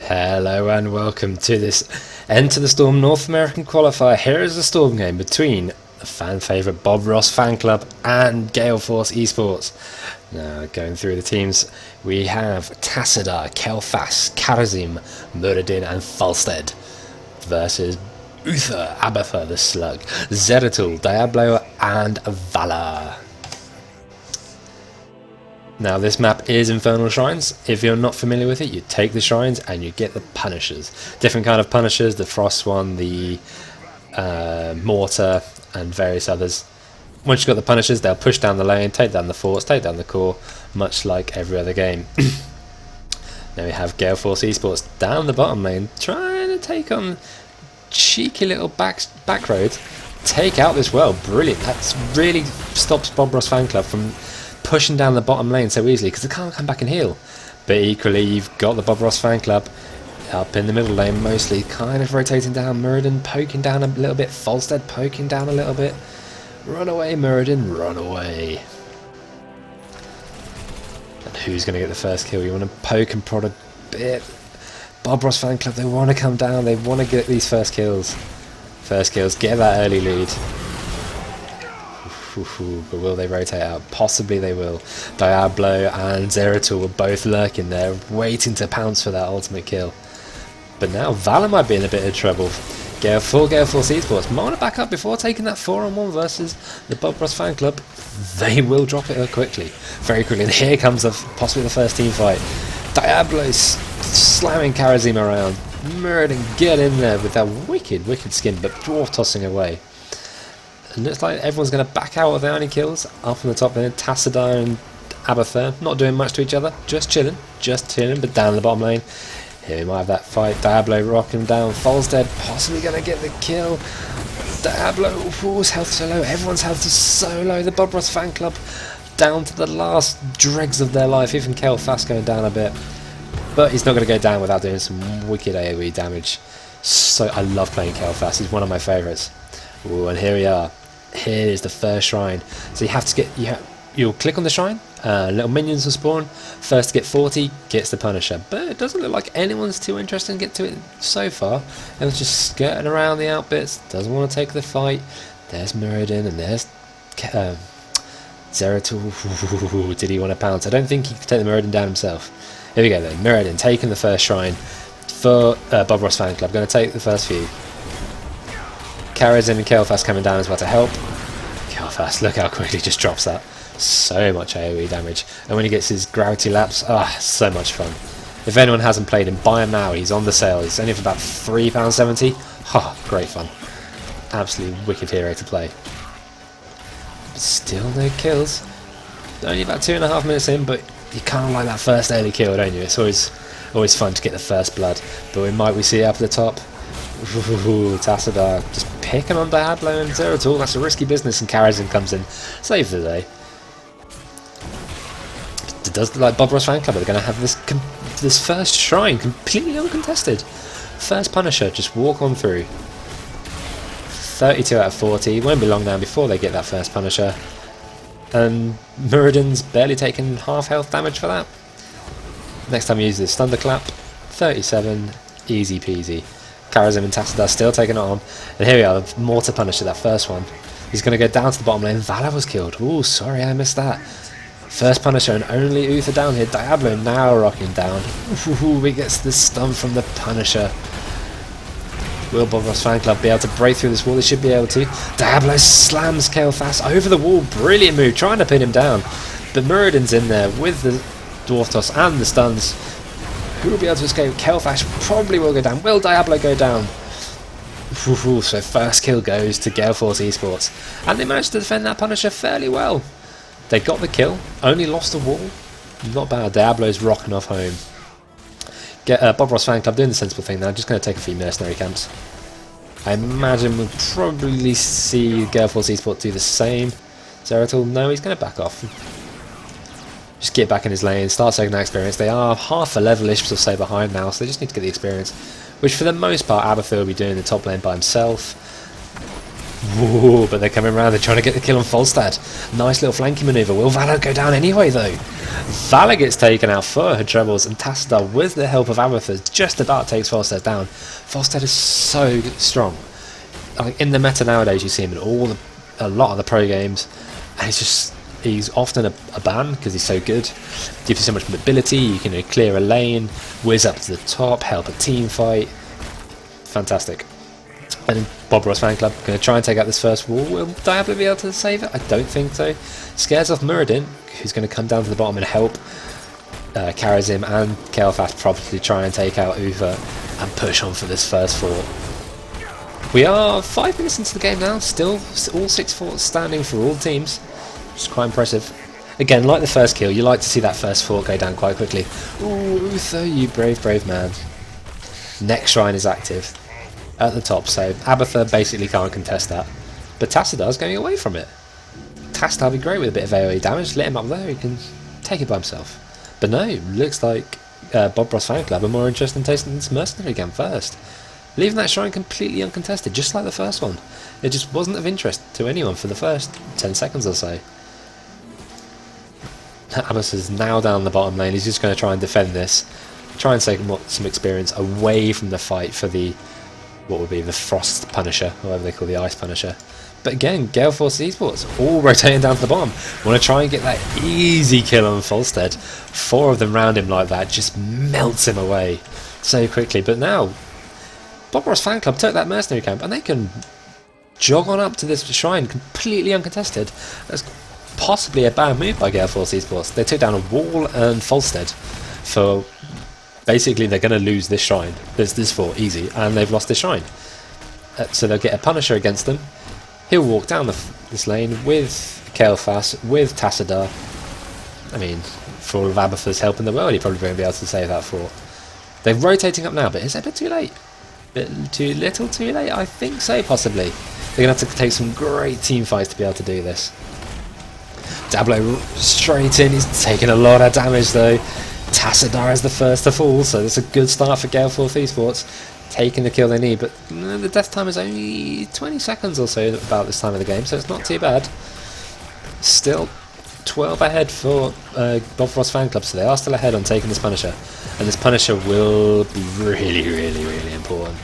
Hello and welcome to this Enter the Storm North American Qualifier. Here is the Storm game between the fan favourite Bob Ross fan club and Gale Force Esports. Now going through the teams, we have Tassadar, Kelfas, Karazim, Muradin and Falstead versus Uther, Abatha the Slug, Zeratul, Diablo and Vala. Now this map is Infernal Shrines. If you're not familiar with it, you take the shrines and you get the punishers. Different kind of punishers, the frost one, the mortar and various others. Once you've got the punishers, they'll push down the lane, take down the forts, take down the core, much like every other game. Now we have Gale Force Esports down the bottom lane, trying to take on cheeky little back road. Take out this well, brilliant. That really stops Bob Ross fan club from pushing down the bottom lane so easily because they can't come back and heal. But equally, you've got the Bob Ross fan club up in the middle lane, mostly kind of rotating down. Muradin poking down a little bit, Falstead poking down a little bit. Run away, Muradin, run away. And who's going to get the first kill? You want to poke and prod a bit. Bob Ross fan club, they want to come down, they want to get these first kills. First kills, get that early lead. But will they rotate out? Possibly they will. Diablo and Zeratul were both lurking there, waiting to pounce for that ultimate kill. But now Vala might be in a bit of trouble. Gale Force Esports might want to back up before taking that 4-on-1 versus the Bob Ross fan club. They will drop it quickly, very quickly. And here comes possibly the first team fight. Diablo slamming Karazim around. Muradin get in there with that wicked skin, but dwarf tossing away. And looks like everyone's going to back out of the only kills. Up from the top there, Tassadar and Abatha not doing much to each other, just chilling, but down the bottom lane. Here we might have that fight. Diablo rocking down, Falstead possibly going to get the kill. Diablo, his health so low, everyone's health is so low. The Bob Ross fan club down to the last dregs of their life, even Kelfas going down a bit. But he's not going to go down without doing some wicked AoE damage. So I love playing Kelfas, he's one of my favourites. Ooh, and here we are. Here is the first shrine. So you have to get you'll click on the shrine, little minions will spawn. First to get 40 gets the Punisher. But it doesn't look like anyone's too interested in getting to it so far. Everyone's just skirting around the outbits, doesn't want to take the fight. There's Muradin and there's Zeratul. Did he want to pounce? I don't think he could take the Muradin down himself. Here we go then. Muradin taking the first shrine for Bob Ross fan club. Going to take the first few. Karazim and Kelfas coming down as well to help. Kelfas, look how quickly he just drops that. So much AoE damage. And when he gets his gravity laps, so much fun. If anyone hasn't played him, buy him now. He's on the sale. He's only for about £3.70. Great fun. Absolutely wicked hero to play. But still no kills. Only about 2.5 minutes in, but you kind of like that first early kill, don't you? It's always fun to get the first blood. But we see it up at the top. Tassadar just picking on Diablo and Zeratul. That's a risky business, and Karazim comes in, saves the day. It does look like Bob Ross fan club are going to have this first shrine completely uncontested. First Punisher, just walk on through. 32 out of 40. Won't be long now before they get that first Punisher. And Muradin's barely taking half health damage for that. Next time you use this Thunderclap, 37, easy peasy. Karazim and Tassadar still taking it on. And here we are, the Mortar Punisher, that first one. He's going to go down to the bottom lane. Vala was killed. Ooh, sorry, I missed that. First Punisher and only Uther down here. Diablo now rocking down. Ooh, he gets the stun from the Punisher. Will Bob Ross fan club be able to break through this wall? They should be able to. Diablo slams Kelfas over the wall. Brilliant move, trying to pin him down. But Muradin's in there with the Dwarf Toss and the stuns. Who will be able to escape? Kelfas probably will go down. Will Diablo go down? So first kill goes to Gale Force Esports. And they managed to defend that Punisher fairly well. They got the kill, only lost the wall. Not bad. Diablo's rocking off home. Bob Ross fan club doing the sensible thing now. Just going to take a few mercenary camps. I imagine we'll probably see Gale Force Esports do the same. Zeratul, no, he's going to back off. Just get back in his lane, start taking that experience. They are half a level-ish or so behind now, so they just need to get the experience. Which for the most part, Abatha will be doing the top lane by himself. Whoa, but they're coming around, they're trying to get the kill on Falstad. Nice little flanking manoeuvre. Will Valor go down anyway though? Valor gets taken out for her trebles, and Tassadar, with the help of Abathur, just about takes Falstad down. Falstad is so strong. Like in the meta nowadays, you see him in a lot of the pro games, and he's often a ban because he's so good. Gives you so much mobility, you can clear a lane, whiz up to the top, help a team fight. Fantastic. And Bob Ross fan club going to try and take out this first wall. Will Diablo be able to save it? I don't think so. Scares off Muradin, who's going to come down to the bottom and help Karazim and Kael'thas probably try and take out Uva and push on for this first fort. We are 5 minutes into the game now, still all 6 forts standing for all teams, which is quite impressive. Again, like the first kill, you like to see that first fort go down quite quickly. Ooh, Uther, you brave, brave man. Next shrine is active at the top, so Abathur basically can't contest that. But Tassadar's going away from it. Tassadar would be great with a bit of AoE damage, let him up there, he can take it by himself. But no, looks like Bob Ross fan club are more interested in taking this mercenary camp first. Leaving that shrine completely uncontested, just like the first one. It just wasn't of interest to anyone for the first 10 seconds or so. Abbas is now down the bottom lane, he's just going to try and defend this. Try and take some experience away from the fight for the, what would be the Frost Punisher, or whatever they call the Ice Punisher. But again, Gale Force Esports all rotating down to the bottom. Want to try and get that easy kill on Falstead. 4 of them round him like that, just melts him away so quickly. But now, Bob Ross fan club took that mercenary camp and they can jog on up to this shrine completely uncontested. That's possibly a bad move by Gale Force Esports. They took down a wall and Falstead for basically they're going to lose this shrine. This fort easy, and they've lost this shrine. So they'll get a Punisher against them. He'll walk down this lane with Kael'thas, with Tassadar. I mean, for all of Abathur's help in the world, he probably won't be able to save that fort. They're rotating up now, but is it a bit too late? Bit too little, too late? I think so, possibly. They're going to have to take some great team fights to be able to do this. Diablo straight in, he's taking a lot of damage though. Tassadar is the first to fall, so that's a good start for Gale Force Esports. Taking the kill they need, but the death time is only 20 seconds or so about this time of the game, so it's not too bad. Still 12 ahead for Bob Ross fan club, so they are still ahead on taking this Punisher. And this Punisher will be really, really, really important.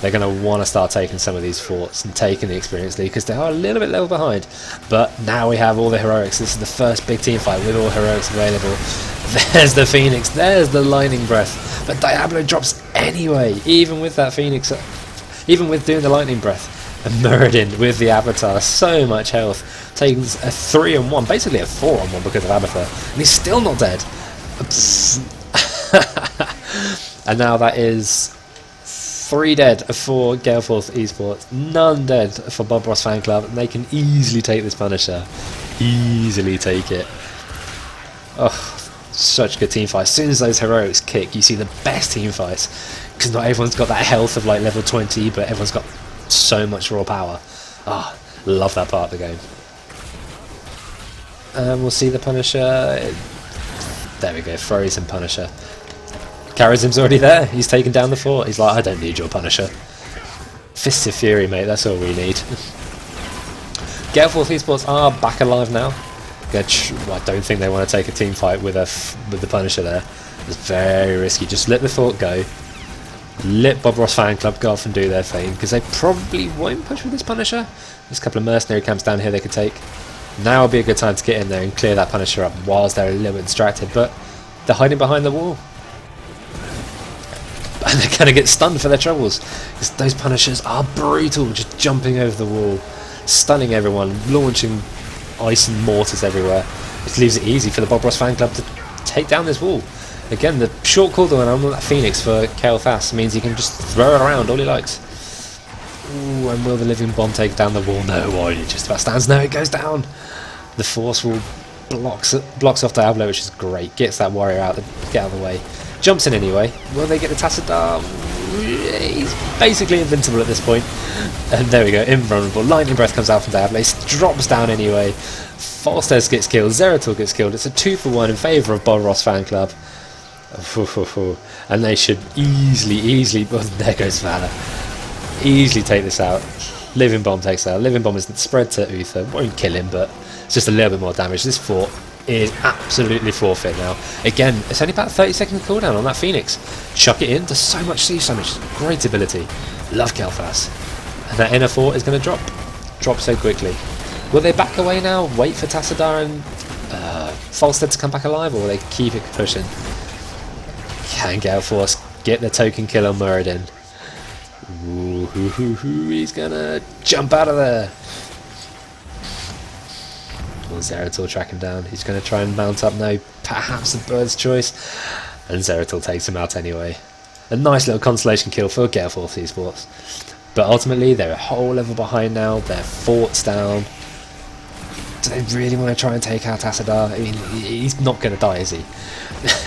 They're going to want to start taking some of these forts and taking the experience lead because they are a little bit level behind. But now we have all the heroics. This is the first big team fight with all heroics available. There's the Phoenix, there's the Lightning Breath. But Diablo drops anyway, even with that Phoenix, even with doing the Lightning Breath. And Muradin with the Avatar, so much health. Takes a 3-on-1, basically a 4-on-1 because of Avatar. And he's still not dead. And now that is 3 dead for Gale Force Esports, none dead for Bob Ross fan club, and they can easily take this Punisher. Easily take it. Oh, such good team fight. As soon as those heroics kick, you see the best team fights, because not everyone's got that health of like level 20, but everyone's got so much raw power. Ah, oh, love that part of the game. And we'll see the Punisher. There we go, Frozen Punisher. Karazim's already there, he's taken down the fort. He's like, I don't need your Punisher. Fists of Fury, mate, that's all we need. Gale Force Esports are back alive now. I don't think they want to take a team fight with the Punisher there. It's very risky. Just let the fort go. Let Bob Ross fan club go off and do their thing, because they probably won't push with this Punisher. There's a couple of mercenary camps down here they could take. Now would be a good time to get in there and clear that Punisher up whilst they're a little bit distracted, but they're hiding behind the wall. And they're going to get stunned for their troubles, because those Punishers are brutal, just jumping over the wall, stunning everyone, launching ice and mortars everywhere, which leaves it easy for the Bob Ross fan club to take down this wall. Again, the short cooldown on that Phoenix for Kael'thas means he can just throw it around all he likes. Ooh, and will the living bomb take down the wall? No, it just about stands. No, it goes down. The force wall blocks off Diablo, which is great. Gets that warrior out, get out of the way. Jumps in anyway. Will they get the Tassadar? He's basically invincible at this point. And there we go, invulnerable. Lightning Breath comes out from Diablo. He drops down anyway. Falstad gets killed. Zeratul gets killed. It's a 2-for-1 in favour of Bob Ross fan club. And they should easily, well, there goes Valor. Easily take this out. Living Bomb takes out. Living Bomb is spread to Uther. Won't kill him, but it's just a little bit more damage. This fort is absolutely forfeit now. Again, it's only about 30-second cooldown on that Phoenix. Chuck it in, does so much siege damage. Great ability. Love Gelfas. And that inner fort is going to drop so quickly. Will they back away now? Wait for Tassadar and Falstead to come back alive, or will they keep it pushing? Can Gale Force get the token kill on Muradin? Ooh, he's gonna jump out of there. Well, Zeratul track him down. He's going to try and mount up now. Perhaps a bird's choice. And Zeratul takes him out anyway. A nice little consolation kill for Gale Force Esports. But ultimately, they're a whole level behind now. Their fort's down. Do they really want to try and take out Tassadar? I mean, he's not going to die, is he?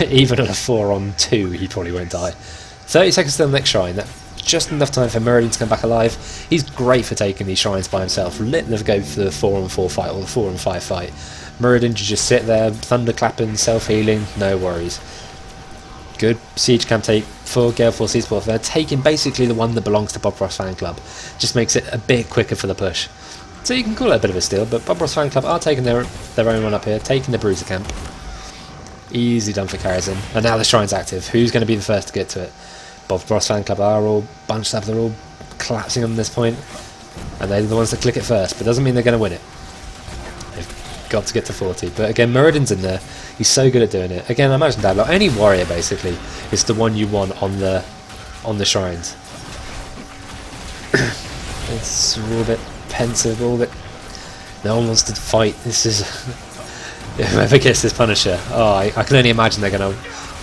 Even at a 4-on-2, he probably won't die. 30 seconds till the next shrine. That's just enough time for Muradin to come back alive. He's great for taking these shrines by himself. Let them go for the 4-on-4 fight or the 4-on-5 fight. Muradin to just sit there, thunderclapping, self-healing, no worries. Good siege camp take for Gale Force Esports. They're taking basically the one that belongs to Bob Ross Fan Club. Just makes it a bit quicker for the push. So you can call it a bit of a steal, but Bob Ross Fan Club are taking their own one up here, taking the Bruiser camp. Easy done for Karazin. And now the shrine's active. Who's going to be the first to get to it? Bob Ross Fan Club are all bunched up, they're all collapsing on this point. And they're the ones that click it first, but doesn't mean they're going to win it. They've got to get to 40. But again, Muradin's in there. He's so good at doing it. Again, I imagine that like any warrior basically is the one you want on the shrines. It's a little bit pensive, a little bit. No one wants to fight. This is whoever gets this Punisher. Oh, I can only imagine they're going to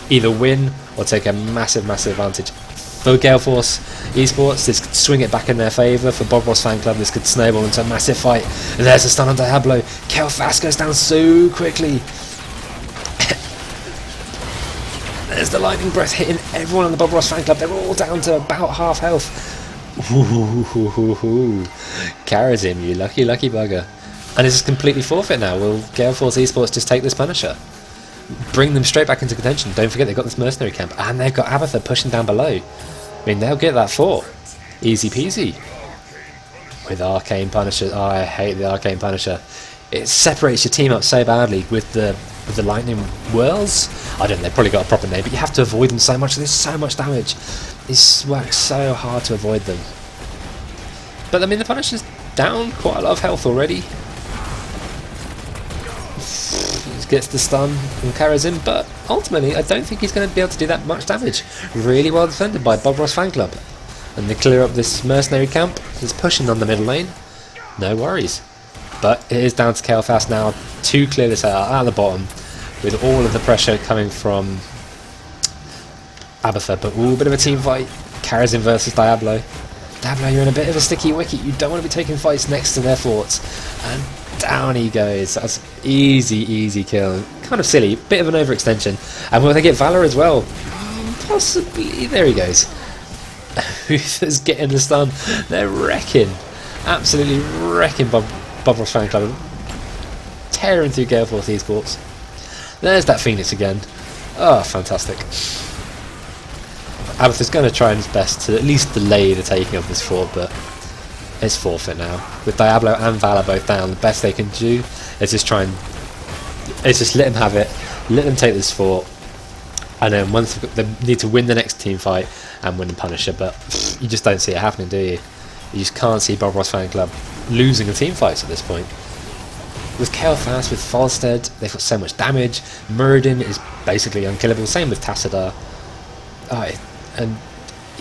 either win or take a massive advantage. For Gale Force Esports, this could swing it back in their favour. For Bob Ross Fan Club, this could snowball into a massive fight. And there's a stun on Diablo. Gelfas goes down so quickly. There's the lightning breath hitting everyone on the Bob Ross Fan Club. They're all down to about half health. Karazin, you lucky bugger. And it's completely forfeit now. Will Gale Force Esports just take this Punisher? Bring them straight back into contention. Don't forget they've got this mercenary camp. And they've got Abatha pushing down below. I mean, they'll get that fort. Easy peasy. With Arcane Punisher. Oh, I hate the Arcane Punisher. It separates your team up so badly with the lightning whirls. I don't know, they've probably got a proper name, but you have to avoid them so much. There's so much damage. It works so hard to avoid them. But I mean, the Punisher's down quite a lot of health already. He gets the stun and carries him, but ultimately I don't think he's going to be able to do that much damage. Really well defended by Bob Ross Fan Club. And they clear up this mercenary camp that's pushing on the middle lane. No worries. But it is down to Gelfas now to clear this out at the bottom with all of the pressure coming from Abatha. But ooh, a bit of a team fight. Karazin versus Diablo. Diablo, you're in a bit of a sticky wicket. You don't want to be taking fights next to their forts. And down he goes. That's easy kill. Kind of silly. Bit of an overextension. And will they get Valor as well? Possibly. There he goes. Who's getting the stun? They're wrecking. Absolutely wrecking Bob Ross Fan Club. Tearing through Gale Force Esports. There's that Phoenix again. Oh, fantastic. Abatha's going to try his best to at least delay the taking of this fort, but it's forfeit now. With Diablo and Valor both down, the best they can do is just let him have it, let them take this fort, and then once they need to win the next team fight and win the Punisher, but you just don't see it happening, do you? You just can't see Bob Ross Fan Club losing a team fight at this point. With Gelfas, with Falstead, they've got so much damage. Muradin is basically unkillable, same with Tassadar. And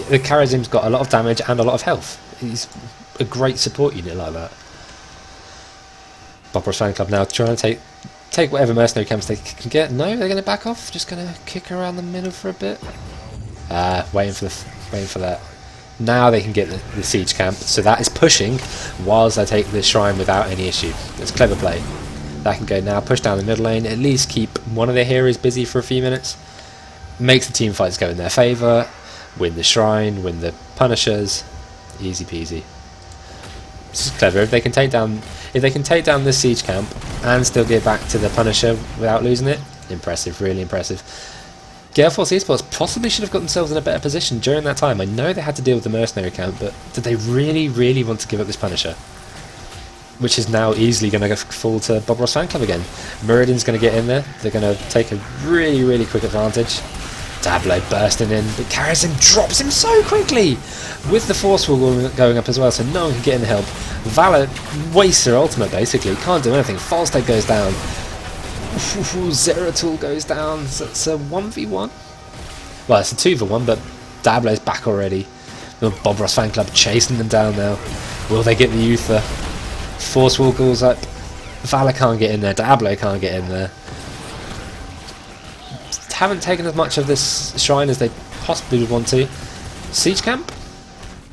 the Karazim's got a lot of damage and a lot of health. He's a great support unit like that. Bob Ross Fan Club now trying to take whatever mercenary camps they can get. No, they're going to back off. Just going to kick around the middle for a bit. Waiting for that. Now they can get the siege camp, so that is pushing whilst they take the shrine without any issue. It's clever play. That can go now, push down the middle lane, at least keep one of their heroes busy for a few minutes. Makes the team fights go in their favour, win the shrine, win the Punishers. Easy peasy. This is clever. If they can take down this siege camp and still get back to the Punisher without losing it, impressive, really impressive. Gale Force Esports possibly should have got themselves in a better position during that time. I know they had to deal with the mercenary camp, but did they really, really want to give up this Punisher? Which is now easily going to fall to Bob Ross Fan Club again. Muradin's going to get in there. They're going to take a really, really quick advantage. Dablo bursting in, but Karazim drops him so quickly! With the Force Wall going up as well, so no one can get in the help. Valor wastes her ultimate basically, can't do anything. Falstad goes down. Zeratul goes down, so it's a 1v1. Well, it's a 2v1, but Dablo's back already. Bob Ross Fan Club chasing them down now. Will they get the Uther? Force Wall goes up. Valor can't get in there, Dablo can't get in there. Haven't taken as much of this shrine as they possibly would want to. Siege camp?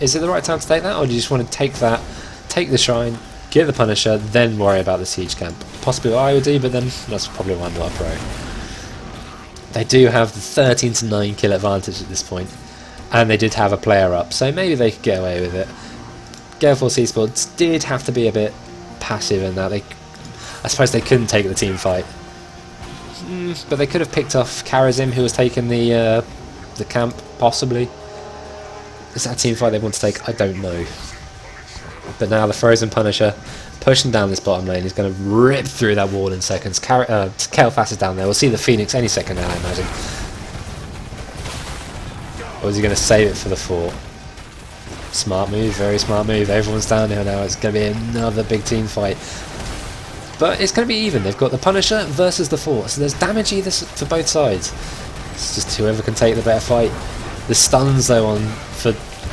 Is it the right time to take that, or do you just want to take that, take the shrine, get the Punisher, then worry about the siege camp? Possibly what I would do, but then that's probably why I'm not a pro. They do have the 13 to 9 kill advantage at this point, and they did have a player up, so maybe they could get away with it. Gale Force Esports did have to be a bit passive in that. I suppose they couldn't take the team fight. But they could have picked off Karazim, who was taking the camp, possibly. Is that a team fight they want to take? I don't know. But now the Frozen Punisher pushing down this bottom lane. He's going to rip through that wall in seconds. Kael'thas is down there. We'll see the Phoenix any second now, I imagine. Or is he going to save it for the fort? Smart move, very smart move. Everyone's down here now. It's going to be another big team fight. But it's going to be even. They've got the Punisher versus the Fort, so there's damage either for both sides. It's just whoever can take the better fight. The stuns though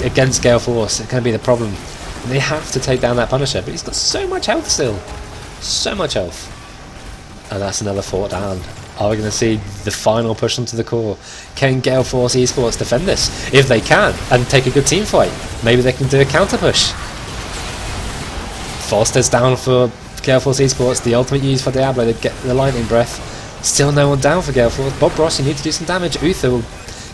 against Gale Force are going to be the problem. And they have to take down that Punisher, but he's got so much health still, so much health. And that's another Fort down. Are we going to see the final push onto the core? Can Gale Force Esports defend this? If they can, and take a good team fight, maybe they can do a counter push. Foster's down for Gale Force Esports, the ultimate use for Diablo, they get the lightning breath. Still no one down for Gale Force. Bob Ross, you need to do some damage. Uther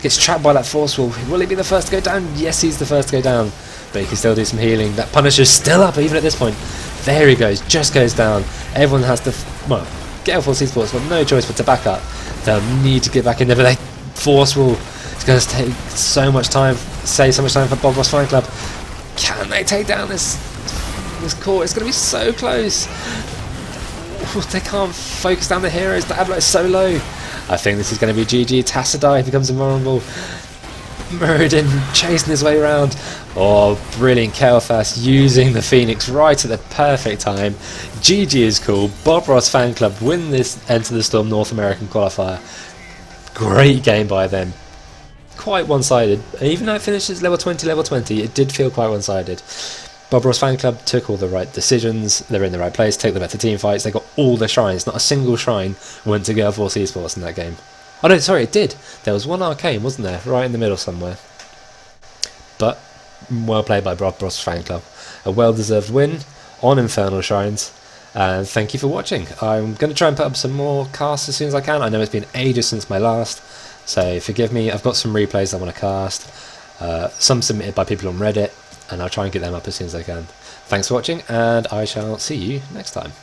gets trapped by that Force Wall. Will he be the first to go down? Yes, he's the first to go down. But he can still do some healing. That Punisher's still up even at this point. There he goes, just goes down. Everyone has to... well, Gale Force Esports got no choice but to back up. They'll need to get back in there, but they Force Wall. It's going to take so much time, save so much time for Bob Ross Fan Club. Can they take down this core? It's going to be so close. They can't focus down the heroes. Diablo is so low. I think this is going to be GG. Tassadai becomes invulnerable. Muradin chasing his way around. Oh, brilliant. Kael'thas using the Phoenix right at the perfect time. GG is cool. Bob Ross Fan Club win this Enter the Storm North American qualifier. Great game by them. Quite one-sided. Even though it finishes level 20, it did feel quite one-sided. Bob Ross Fan Club took all the right decisions, they're in the right place, take the better team fights, they got all the shrines, not a single shrine went to Gale Force Esports in that game. Oh no, sorry, it did. There was one arcane, wasn't there? Right in the middle somewhere. But, well played by Bob Ross Fan Club. A well-deserved win on Infernal Shrines, and thank you for watching. I'm going to try and put up some more casts as soon as I can. I know it's been ages since my last, so forgive me. I've got some replays I want to cast, some submitted by people on Reddit, and I'll try and get them up as soon as I can. Thanks for watching, and I shall see you next time.